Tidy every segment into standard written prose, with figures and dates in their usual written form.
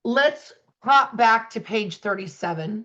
Let's pop back to page 37.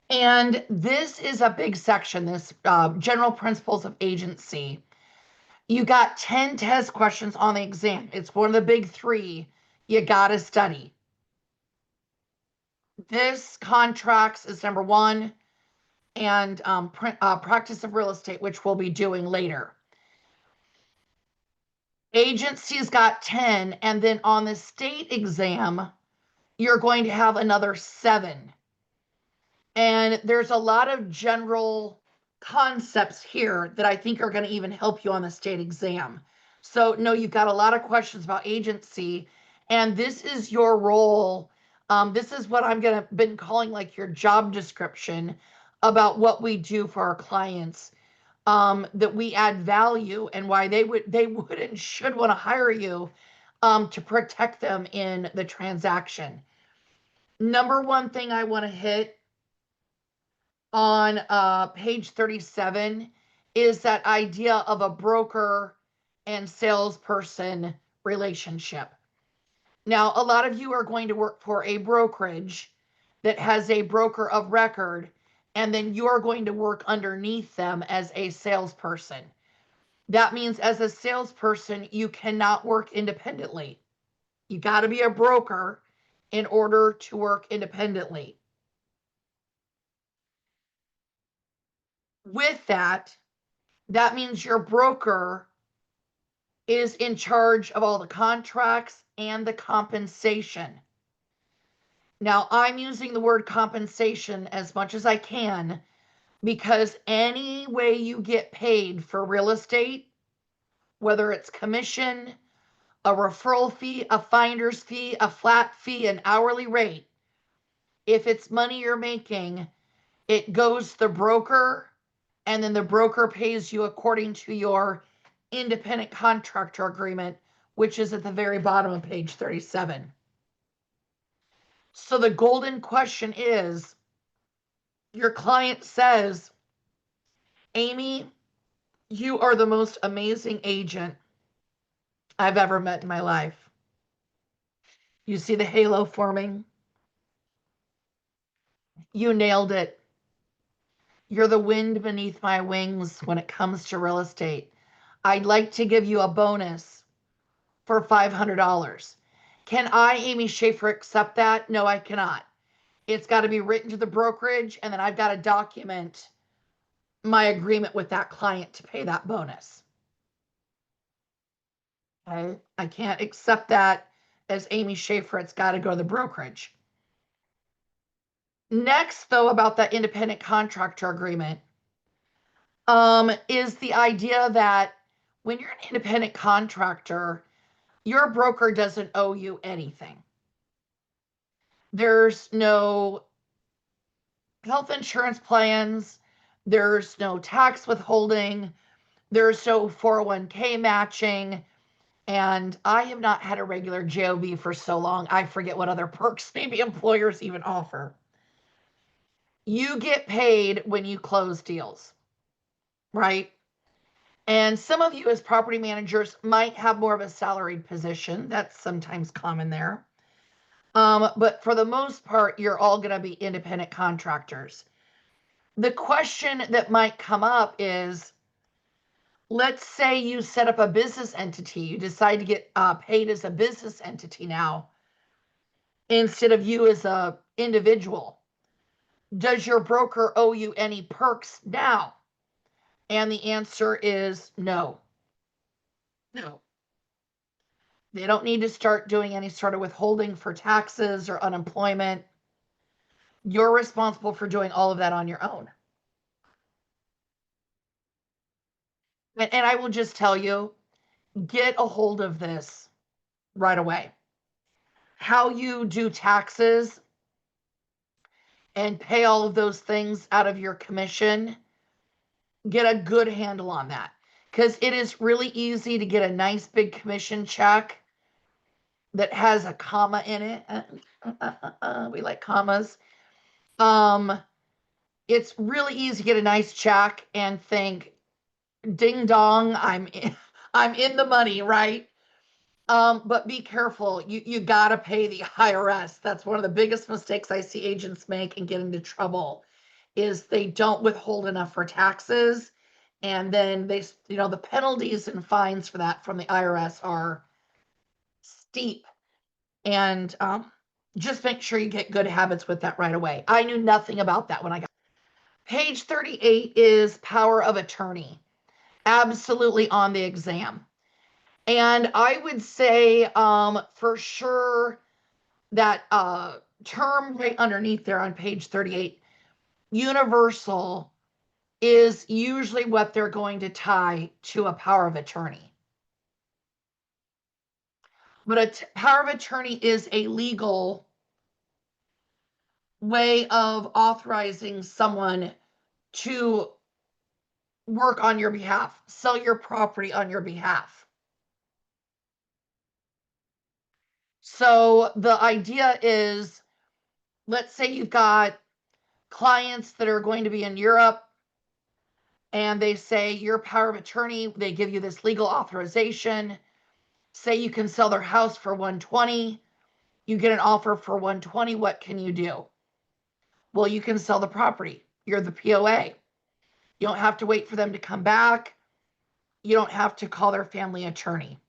And this is a big section, this general principles of agency. You got 10 test questions on the exam. It's one of the big three you got to study. This contracts is number one, and practice of real estate, which we'll be doing later. Agency's got 10, and then on the state exam, you're going to have another 7. And there's a lot of general concepts here that I think are going to even help you on the state exam. So, no, you've got a lot of questions about agency, and this is your role. This is what I'm going to been calling like your job description about what we do for our clients. That we add value and why they would and should want to hire you to protect them in the transaction. Number one thing I want to hit on page 37 is that idea of a broker and salesperson relationship. Now, a lot of you are going to work for a brokerage that has a broker of record, and then you're going to work underneath them as a salesperson. That means as a salesperson, you cannot work independently. You got to be a broker in order to work independently. With that, that means your broker is in charge of all the contracts and the compensation. Now, I'm using the word compensation as much as I can because any way you get paid for real estate, whether it's commission, a referral fee, a finder's fee, a flat fee, an hourly rate, if it's money you're making, it goes to the broker, and then the broker pays you according to your independent contractor agreement, which is at the very bottom of page 37. So the golden question is, your client says, Amy, you are the most amazing agent I've ever met in my life. You see the halo forming? You nailed it. You're the wind beneath my wings when it comes to real estate. I'd like to give you a bonus for $500. Can I, Amy Schaefer, accept that? No, I cannot. It's got to be written to the brokerage, and then I've got to document my agreement with that client to pay that bonus. Okay? I can't accept that as Amy Schaefer. It's got to go to the brokerage. Next, though, about that independent contractor agreement, is the idea that when you're an independent contractor, your broker doesn't owe you anything. There's no health insurance plans, there's no tax withholding, there's no 401k matching, and I have not had a regular JOB for so long, I forget what other perks maybe employers even offer. You get paid when you close deals, right? And some of you as property managers might have more of a salaried position. That's sometimes common there. But for the most part, you're all going to be independent contractors. The question that might come up is, let's say you set up a business entity. You decide to get paid as a business entity now instead of you as a individual. Does your broker owe you any perks now? And the answer is no. No. They don't need to start doing any sort of withholding for taxes or unemployment. You're responsible for doing all of that on your own. And I will just tell you, get a hold of this right away. How you do taxes and pay all of those things out of your commission, get a good handle on that. Because it is really easy to get a nice big commission check that has a comma in it. We like commas. It's really easy to get a nice check and think, ding dong, I'm in the money, right? But be careful. You gotta pay the IRS. That's one of the biggest mistakes I see agents make and get into trouble is they don't withhold enough for taxes. And then the penalties and fines for that from the IRS are steep. And just make sure you get good habits with that right away. I knew nothing about that when I got. Page 38 is power of attorney. Absolutely on the exam. And I would say for sure that term right underneath there on page 38, universal, is usually what they're going to tie to a power of attorney. But a power of attorney is a legal way of authorizing someone to work on your behalf, sell your property on your behalf. So the idea is, let's say you've got clients that are going to be in Europe and they say your power of attorney, they give you this legal authorization. Say you can sell their house for 120, you get an offer for 120, what can you do? Well, you can sell the property. You're the POA. You don't have to wait for them to come back. You don't have to call their family attorney.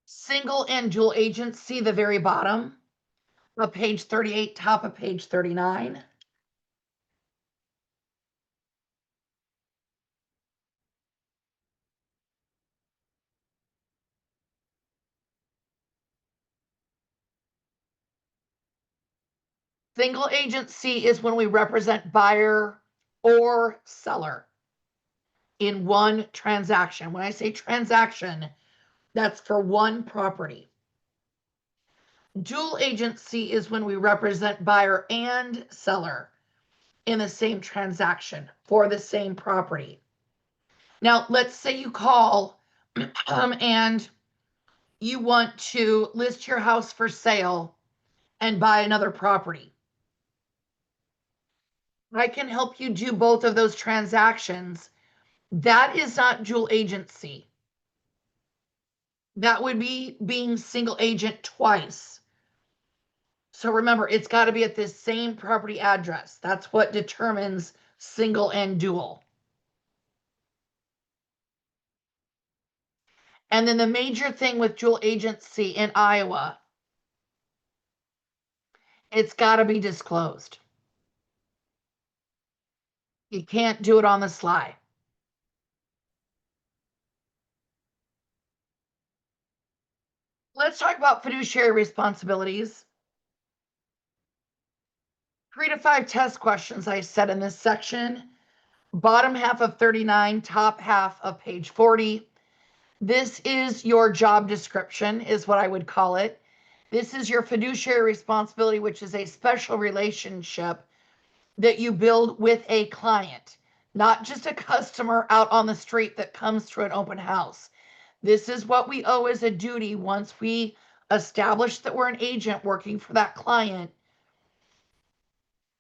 Single and dual agency, the very bottom of page 38, top of page 39. Single agency is when we represent buyer or seller in one transaction. When I say transaction, that's for one property. Dual agency is when we represent buyer and seller in the same transaction for the same property. Now, let's say you call and you want to list your house for sale and buy another property. I can help you do both of those transactions. That is not dual agency. That would be being single agent twice. So remember, it's got to be at this same property address. That's what determines single and dual. And then the major thing with dual agency in Iowa, it's got to be disclosed. You can't do it on the sly. Let's talk about fiduciary responsibilities. 3 to 5 test questions I said in this section. Bottom half of 39, top half of page 40. This is your job description, is what I would call it. This is your fiduciary responsibility, which is a special relationship that you build with a client, not just a customer out on the street that comes through an open house. This is what we owe as a duty once we establish that we're an agent working for that client.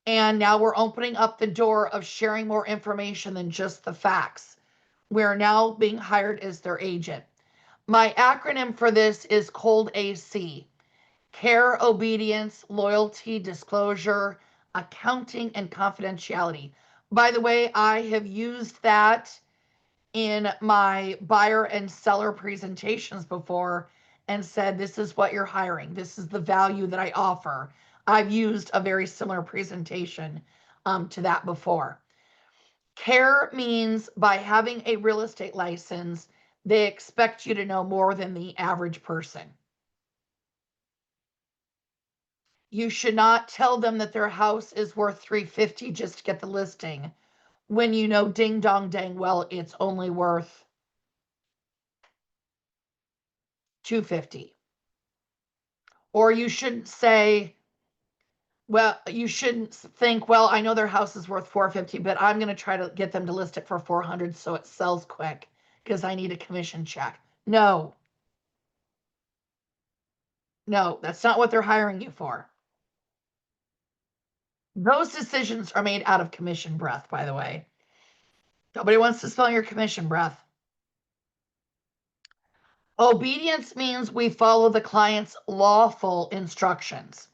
And now we're opening up the door of sharing more information than just the facts. We're now being hired as their agent. My acronym for this is COLD AC: care, obedience, loyalty, disclosure, accounting, and confidentiality. By the way, I have used that in my buyer and seller presentations before and said, this is what you're hiring. This is the value that I offer. I've used a very similar presentation to that before. Care means by having a real estate license, they expect you to know more than the average person. You should not tell them that their house is worth $350 just to get the listing when you know ding dong dang well it's only worth $250. Or you shouldn't say, well, you shouldn't think, well, I know their house is worth $450, but I'm going to try to get them to list it for $400 so it sells quick because I need a commission check. No, no, that's not what they're hiring you for. Those decisions are made out of commission breath, by the way. Nobody wants to smell your commission breath. Obedience means we follow the client's lawful instructions.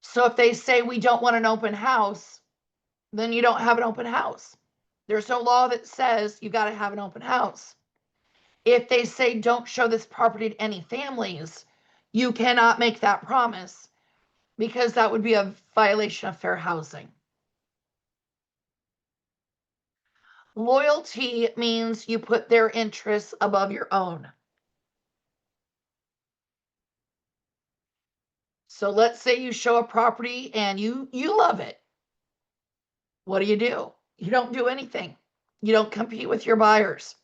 So if they say we don't want an open house, then you don't have an open house. There's no law that says you got to have an open house. If they say don't show this property to any families, you cannot make that promise because that would be a violation of fair housing. Loyalty means you put their interests above your own. So let's say you show a property and you love it. What do? You don't do anything. You don't compete with your buyers.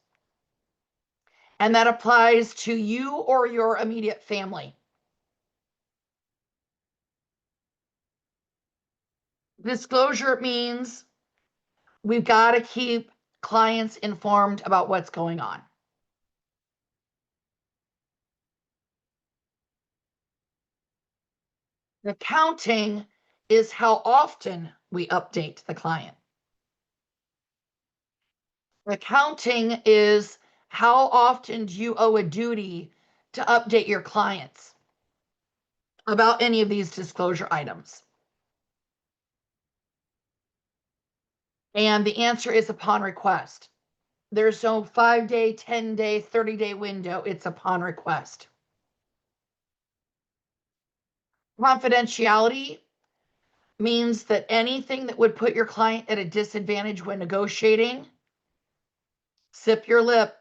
And that applies to you or your immediate family. Disclosure means we've got to keep clients informed about what's going on. Accounting is how often we update the client. Accounting is how often do you owe a duty to update your clients about any of these disclosure items? And the answer is upon request. There's no 5-day, 10-day, 30-day window. It's upon request. Confidentiality means that anything that would put your client at a disadvantage when negotiating, sip your lip.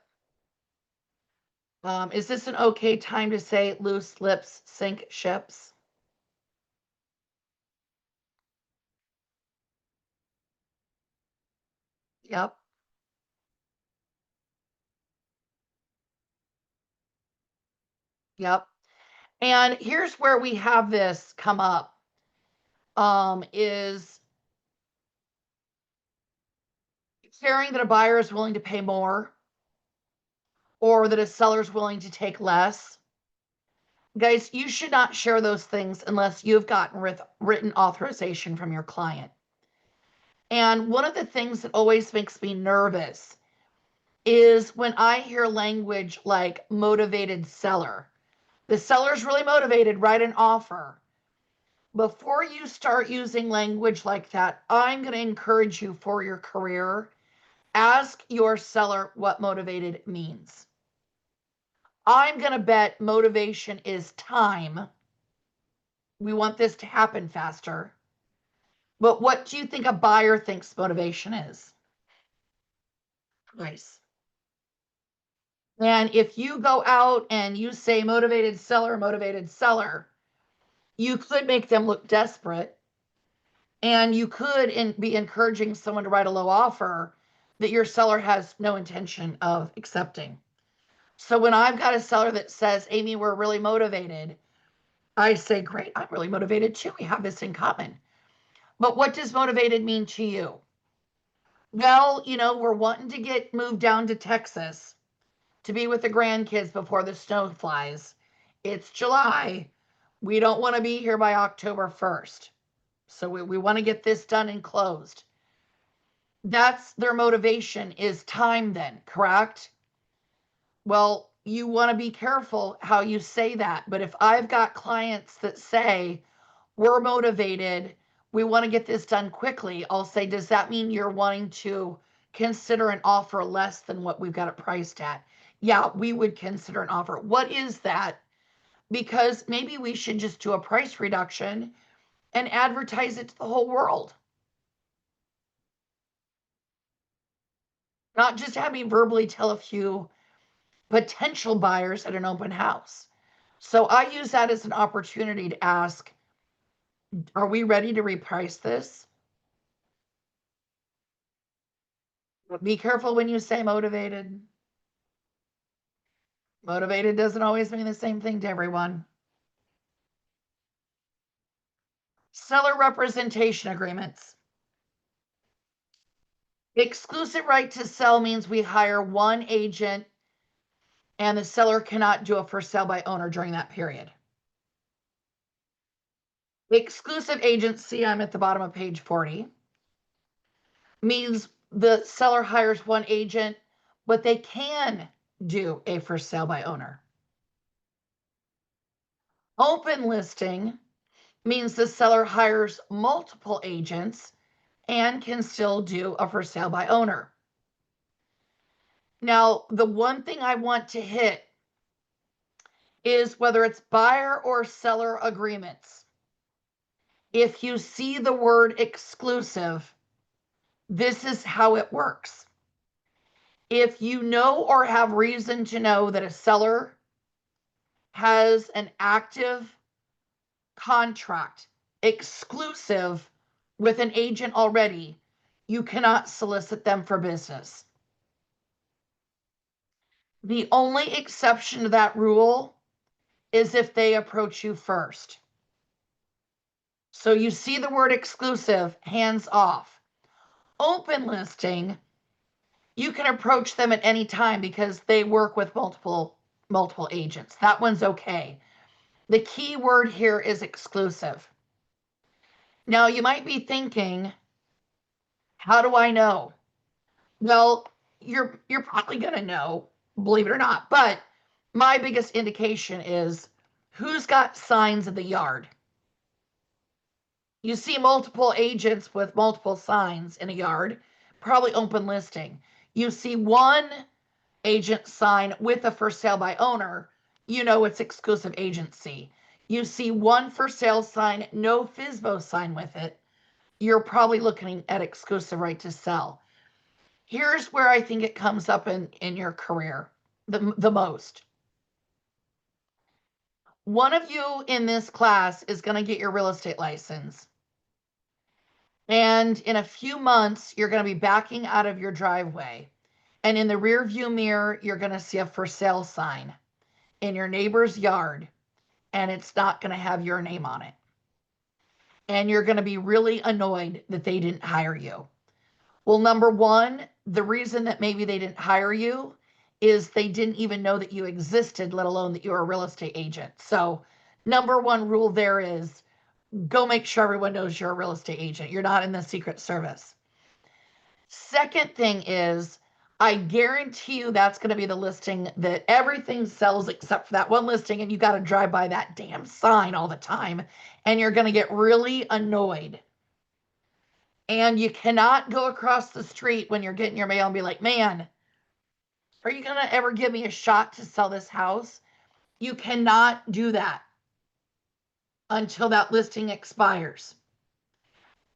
Is this an okay time to say loose lips sink ships? Yep, yep. And here's where we have this come up, is sharing that a buyer is willing to pay more or that a seller is willing to take less. Guys, you should not share those things unless you've gotten written authorization from your client. And one of the things that always makes me nervous is when I hear language like motivated seller. The seller's really motivated, write an offer. Before you start using language like that, I'm going to encourage you for your career. Ask your seller what motivated means. I'm going to bet motivation is time. We want this to happen faster. But what do you think a buyer thinks motivation is? Price. And if you go out and you say motivated seller, you could make them look desperate. And you could be encouraging someone to write a low offer that your seller has no intention of accepting. So when I've got a seller that says, Amy, we're really motivated, I say, great, I'm really motivated too. We have this in common. But what does motivated mean to you? Well, we're wanting to get moved down to Texas to be with the grandkids before the snow flies. It's July. We don't want to be here by October 1st. So we want to get this done and closed. That's their motivation is time then, correct? Well, you want to be careful how you say that. But if I've got clients that say, we're motivated, we want to get this done quickly, I'll say, does that mean you're wanting to consider an offer less than what we've got it priced at? Yeah, we would consider an offer. What is that? Because maybe we should just do a price reduction and advertise it to the whole world. Not just have me verbally tell a few potential buyers at an open house. So I use that as an opportunity to ask, are we ready to reprice this? Be careful when you say motivated. Motivated doesn't always mean the same thing to everyone. Seller representation agreements. Exclusive right to sell means we hire one agent and the seller cannot do a for sale by owner during that period. Exclusive agency, I'm at the bottom of page 40, means the seller hires one agent, but they can do a for sale by owner. Open listing means the seller hires multiple agents and can still do a for sale by owner. Now, the one thing I want to hit is whether it's buyer or seller agreements. If you see the word exclusive, this is how it works. If you know or have reason to know that a seller has an active contract exclusive with an agent already, you cannot solicit them for business. The only exception to that rule is if they approach you first. So you see the word exclusive, hands off. Open listing, you can approach them at any time because they work with multiple agents. That one's okay. The key word here is exclusive. Now you might be thinking, how do I know? Well, you're probably going to know, believe it or not, but my biggest indication is who's got signs in the yard. You see multiple agents with multiple signs in a yard, probably open listing. You see one agent sign with a for sale by owner, you know it's exclusive agency. You see one for sale sign, no FSBO sign with it, you're probably looking at exclusive right to sell. Here's where I think it comes up in your career the most. One of you in this class is going to get your real estate license. And in a few months, you're going to be backing out of your driveway. And in the rear view mirror, you're going to see a for sale sign in your neighbor's yard. And it's not going to have your name on it. And you're going to be really annoyed that they didn't hire you. Well, number one, the reason that maybe they didn't hire you is they didn't even know that you existed, let alone that you were a real estate agent. So number one rule there is go make sure everyone knows you're a real estate agent. You're not in the Secret Service. Second thing is, I guarantee you that's going to be the listing that everything sells except for that one listing, and you got to drive by that damn sign all the time, and you're going to get really annoyed. And you cannot go across the street when you're getting your mail and be like, man, are you going to ever give me a shot to sell this house? You cannot do that until that listing expires.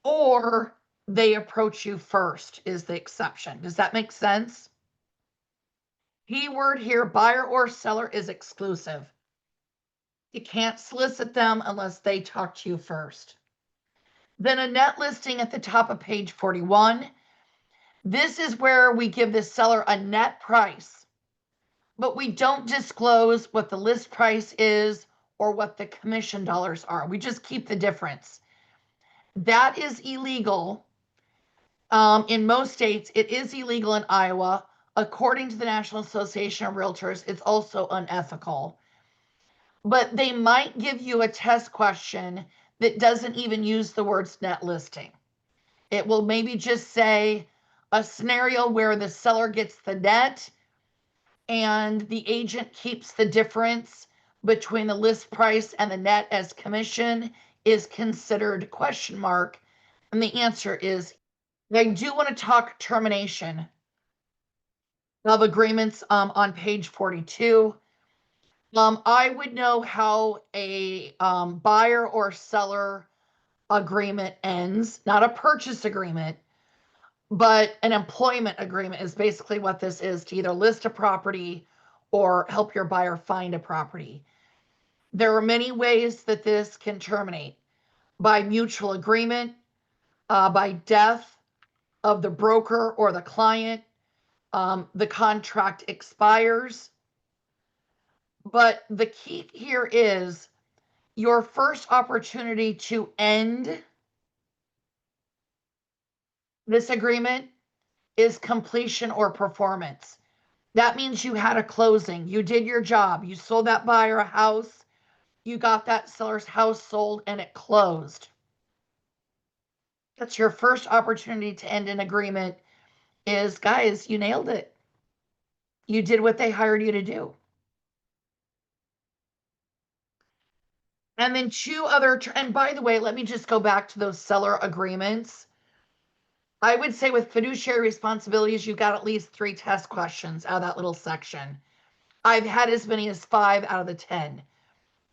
Or they approach you first is the exception. Does that make sense? Keyword here, buyer or seller is exclusive. You can't solicit them unless they talk to you first. Then a net listing at the top of page 41. This is where we give the seller a net price, but we don't disclose what the list price is or what the commission dollars are. We just keep the difference. That is illegal. In most states, it is illegal in Iowa. According to the National Association of Realtors, it's also unethical. But they might give you a test question that doesn't even use the words net listing. It will maybe just say a scenario where the seller gets the net and the agent keeps the difference between the list price and the net as commission is considered question mark. And the answer is, I do want to talk termination of agreements on page 42. I would know how a buyer or seller agreement ends, not a purchase agreement, but an employment agreement is basically what this is, to either list a property or help your buyer find a property. There are many ways that this can terminate: by mutual agreement, by death of the broker or the client, the contract expires. But the key here is your first opportunity to end this agreement is completion or performance. That means you had a closing, you did your job, you sold that buyer a house, you got that seller's house sold, and it closed. That's your first opportunity to end an agreement is, guys, you nailed it. You did what they hired you to do. And then and by the way, let me just go back to those seller agreements. I would say with fiduciary responsibilities, you got at least 3 test questions out of that little section. I've had as many as 5 out of the 10.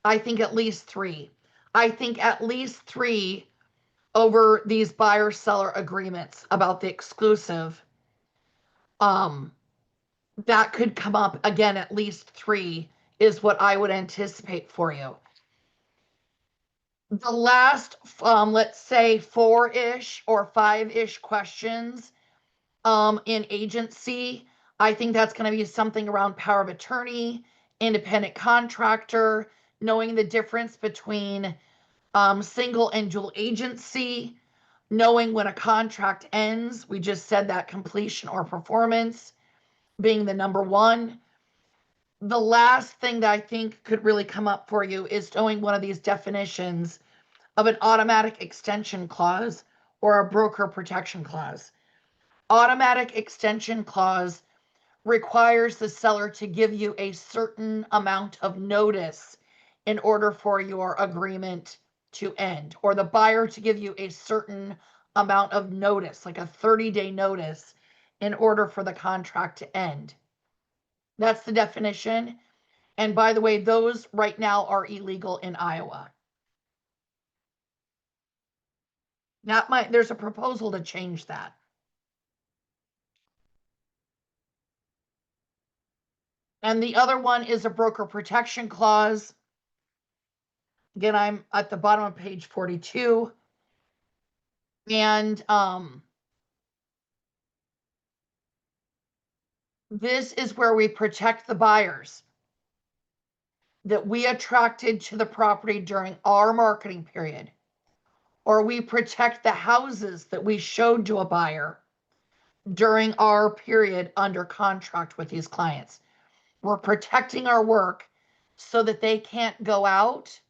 I think at least 3. I think at least 3 over these buyer seller agreements about the exclusive. That could come up again, at least 3 is what I would anticipate for you. The last, let's say 4-ish or 5-ish questions in agency, I think that's going to be something around power of attorney, independent contractor, knowing the difference between single and dual agency, knowing when a contract ends. We just said that completion or performance being the number one. The last thing that I think could really come up for you is knowing one of these definitions of an automatic extension clause or a broker protection clause. Automatic extension clause requires the seller to give you a certain amount of notice in order for your agreement to end, or the buyer to give you a certain amount of notice, like a 30-day notice, in order for the contract to end. That's the definition. And by the way, those right now are illegal in Iowa. There's a proposal to change that. And the other one is a broker protection clause. Again, I'm at the bottom of page 42. And this is where we protect the buyers that we attracted to the property during our marketing period, or we protect the houses that we showed to a buyer during our period under contract with these clients. We're protecting our work so that they can't go out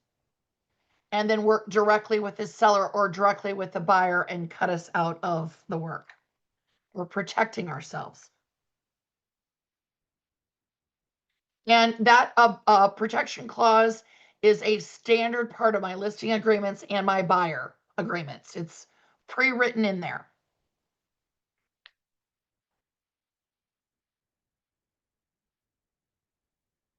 and then work directly with the seller or directly with the buyer and cut us out of the work. We're protecting ourselves. And that protection clause is a standard part of my listing agreements and my buyer agreements. It's pre-written in there.